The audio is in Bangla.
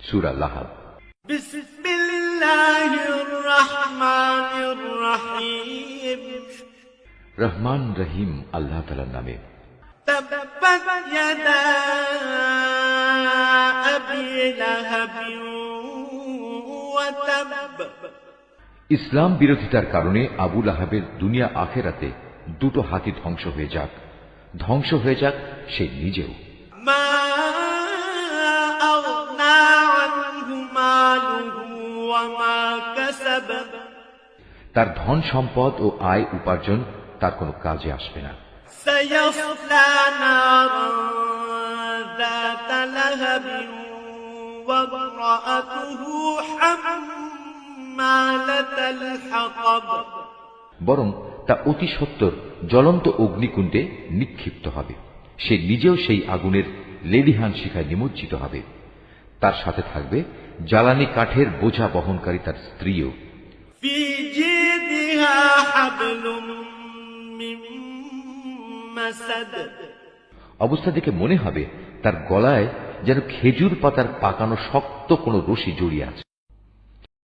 সূরা লাহাব। বিসমিল্লাহির রহমানির রহিম। রহমান রহিম আল্লাহ তাআলার নামে। তাব্বাত ইয়াদা আবি লাহাব ওয়া তাব। ইসলাম বিরোধিতার কারণে আবু লাহাবের দুনিয়া আখেরাতে দুটো হাতই ধ্বংস হয়ে যাক, ধ্বংস হয়ে যাক সে নিজেও। মা আগনা আনহু মালুহু ওয়া মা কাসাব। তার ধন সম্পদ ও আয় উপার্জন তার কোনো কাজে আসবে না। সায়াসলা নারান যাতা লাহাবিন ওয়া ইমরাআতুহু হাম্মালাতাল হাতাব। বরং তা অতি সত্বর জ্বলন্ত অগ্নিকুণ্ডে নিক্ষিপ্ত হবে, সে নিজেও সেই আগুনের লেলিহান শিখায় নিমজ্জিত হবে। তার সাথে থাকবে জ্বালানি কাঠের বোঝা বহনকারী তার স্ত্রীও। ফি জিদিহা হাবলুম মিন মাসাদ। অবস্থা দেখে মনে হবে তার গলায় যেন খেজুর পাতার পাকানো শক্ত কোনো রশি জড়িয়ে আছে।